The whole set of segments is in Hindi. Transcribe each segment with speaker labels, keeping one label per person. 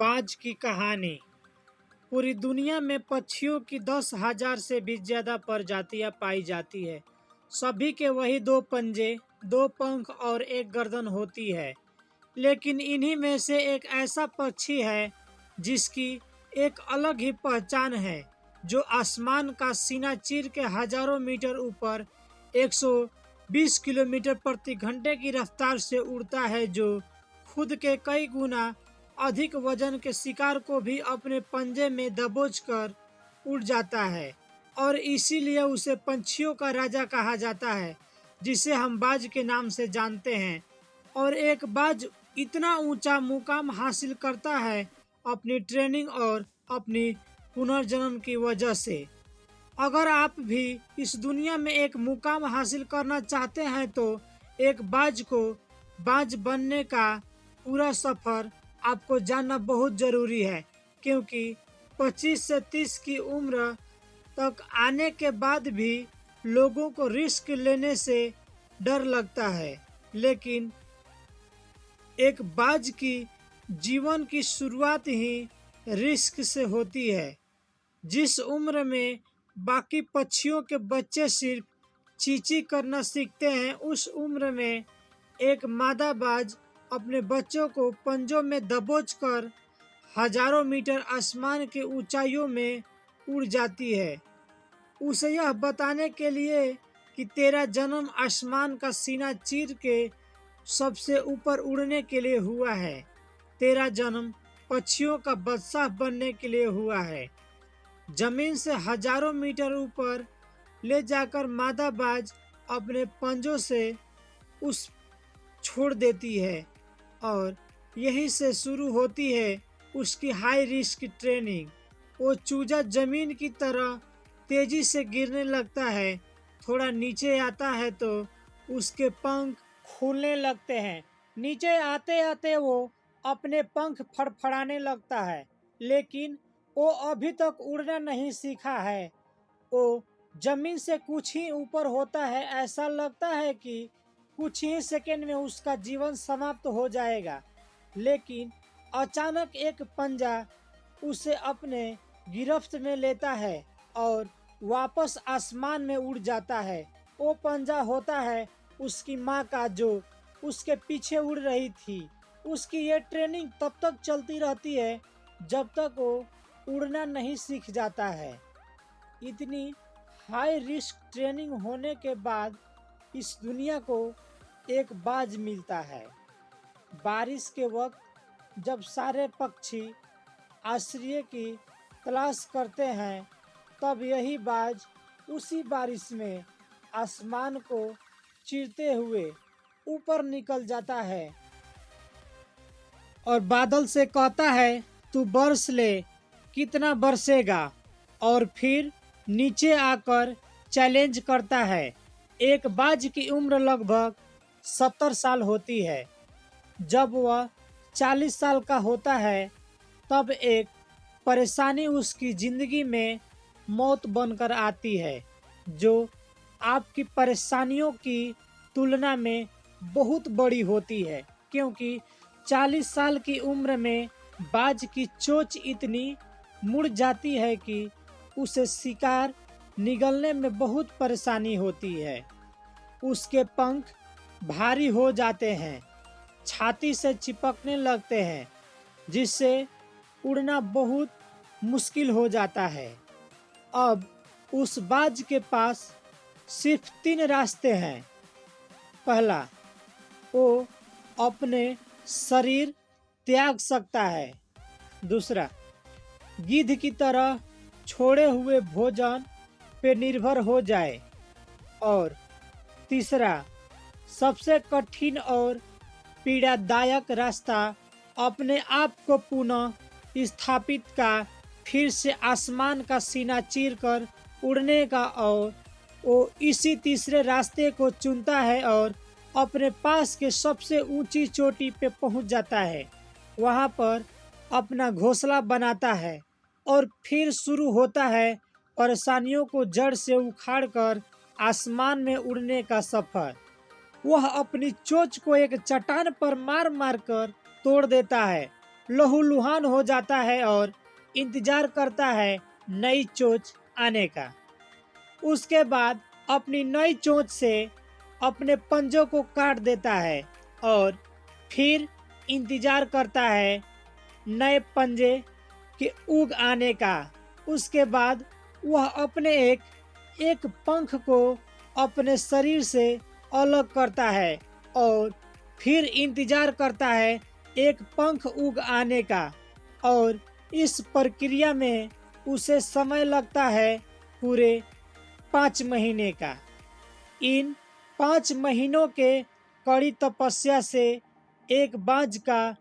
Speaker 1: बाज की कहानी। पूरी दुनिया में पक्षियों की 10,000 से भी ज्यादा प्रजातियां पाई जाती है। सभी के वही दो पंजे, दो पंख और एक गर्दन होती है। लेकिन इन्हीं में से एक ऐसा पक्षी है जिसकी एक अलग ही पहचान है, जो आसमान का सीना चीर के हजारों मीटर ऊपर 120 किलोमीटर प्रति घंटे की रफ्तार से उड़ता है, जो खुद के कई गुना अधिक वजन के शिकार को भी अपने पंजे में दबोच कर उड़ जाता है। और इसीलिए उसे पंछियों का राजा कहा जाता है, जिसे हम बाज के नाम से जानते हैं। और एक बाज इतना ऊंचा मुकाम हासिल करता है अपनी ट्रेनिंग और अपनी पुनर्जन्म की वजह से। अगर आप भी इस दुनिया में एक मुकाम हासिल करना चाहते हैं तो एक बाज को बाज बनने का पूरा सफर आपको जानना बहुत जरूरी है, क्योंकि 25 से 30 की उम्र तक आने के बाद भी लोगों को रिस्क लेने से डर लगता है। लेकिन एक बाज की जीवन की शुरुआत ही रिस्क से होती है। जिस उम्र में बाकी पक्षियों के बच्चे सिर्फ चींची करना सीखते हैं, उस उम्र में एक मादा बाज अपने बच्चों को पंजों में दबोच कर हजारों मीटर आसमान के ऊंचाइयों में उड़ जाती है, उसे यह बताने के लिए कि तेरा जन्म आसमान का सीना चीर के सबसे ऊपर उड़ने के लिए हुआ है। तेरा जन्म पक्षियों का बादशाह बनने के लिए हुआ है। जमीन से हजारों मीटर ऊपर ले जाकर मादा बाज अपने पंजों से उस छोड़ देती है, और यहीं से शुरू होती है उसकी हाई रिस्क ट्रेनिंग। वो चूजा जमीन की तरह तेजी से गिरने लगता है, थोड़ा नीचे आता है तो उसके पंख खुलने लगते हैं। नीचे आते आते वो अपने पंख फड़फड़ाने लगता है, लेकिन वो अभी तक उड़ना नहीं सीखा है। वो जमीन से कुछ ही ऊपर होता है, ऐसा लगता है कि कुछ ही सेकंड में उसका जीवन समाप्त हो जाएगा। लेकिन अचानक एक पंजा उसे अपने गिरफ्त में लेता है और वापस आसमान में उड़ जाता है। वो पंजा होता है उसकी माँ का, जो उसके पीछे उड़ रही थी। उसकी ये ट्रेनिंग तब तक चलती रहती है जब तक वो उड़ना नहीं सीख जाता है। इतनी हाई रिस्क ट्रेनिंग होने के बाद इस दुनिया को एक बाज मिलता है। बारिश के वक्त जब सारे पक्षी आश्रय की तलाश करते हैं, तब यही बाज उसी बारिश में आसमान को चीरते हुए ऊपर निकल जाता है और बादल से कहता है, तू बरस ले, कितना बरसेगा। और फिर नीचे आकर चैलेंज करता है। एक बाज की उम्र लगभग 70 साल होती है। जब वह 40 साल का होता है, तब एक परेशानी उसकी जिंदगी में मौत बनकर आती है, जो आपकी परेशानियों की तुलना में बहुत बड़ी होती है, क्योंकि 40 साल की उम्र में बाज की चोंच इतनी मुड़ जाती है कि उसे शिकार निगलने में बहुत परेशानी होती है। उसके पंख भारी हो जाते हैं, छाती से चिपकने लगते हैं, जिससे उड़ना बहुत मुश्किल हो जाता है। अब उस बाज के पास सिर्फ 3 रास्ते हैं। पहला, वो अपने शरीर त्याग सकता है। दूसरा, गिद्ध की तरह छोड़े हुए भोजन पे निर्भर हो जाए। और तीसरा, सबसे कठिन और पीड़ादायक रास्ता, अपने आप को पुनः स्थापित का, फिर से आसमान का सीना चीरकर उड़ने का। और वो इसी तीसरे रास्ते को चुनता है और अपने पास के सबसे ऊंची चोटी पे पहुंच जाता है। वहां पर अपना घोंसला बनाता है और फिर शुरू होता है परेशानियों को जड़ से उखाड़कर आसमान में उड़ने का सफर। वह अपनी चोंच को एक चट्टान पर मार मार कर तोड़ देता है लहूलुहान हो जाता है और इंतजार करता है नई चोंच आने का। उसके बाद अपनी नई चोंच से अपने पंजों को काट देता है और फिर इंतजार करता है नए पंजे के उग आने का। उसके बाद वह अपने एक पंख को अपने शरीर से अलग करता है और फिर इंतजार करता है एक पंख उग आने का। और इस प्रक्रिया में उसे समय लगता है पूरे 5 महीने का। इन 5 महीनों के कड़ी तपस्या से एक बाज का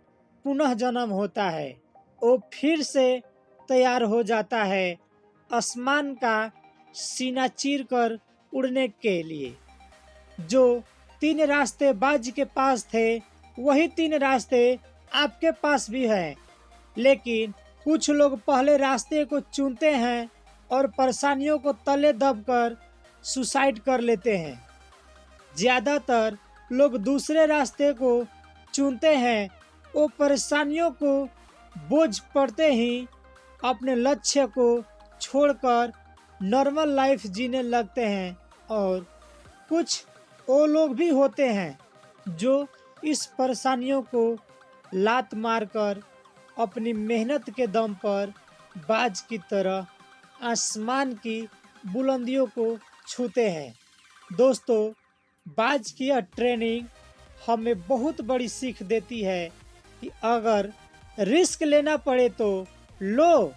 Speaker 1: पुनः जन्म होता है। वो फिर से तैयार हो जाता है आसमान का सीना चीर कर उड़ने के लिए। जो 3 रास्ते बाज के पास थे वही 3 रास्ते आपके पास भी हैं, लेकिन कुछ लोग पहले रास्ते को चुनते हैं और परेशानियों को तले दबकर सुसाइड कर लेते हैं। ज़्यादातर लोग दूसरे रास्ते को चुनते हैं। वो परेशानियों को बोझ पड़ते ही अपने लक्ष्य को छोड़कर नॉर्मल लाइफ जीने लगते हैं। और कुछ वो लोग भी होते हैं जो इस परेशानियों को लात मारकर अपनी मेहनत के दम पर बाज की तरह आसमान की बुलंदियों को छूते हैं। दोस्तों, बाज की यह ट्रेनिंग हमें बहुत बड़ी सीख देती है कि अगर रिस्क लेना पड़े तो लो।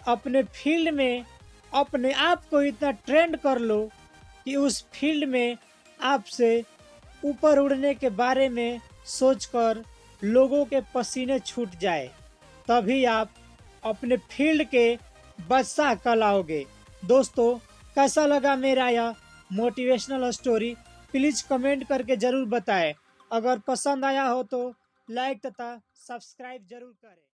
Speaker 1: अपने फील्ड में अपने आप को इतना ट्रेंड कर लो कि उस फील्ड में आपसे ऊपर उड़ने के बारे में सोचकर लोगों के पसीने छूट जाए, तभी आप अपने फील्ड के बादशाह कहलाओगे। दोस्तों, कैसा लगा मेरा यह मोटिवेशनल स्टोरी प्लीज़ कमेंट करके ज़रूर बताएं। अगर पसंद आया हो तो लाइक तथा सब्सक्राइब जरूर करें।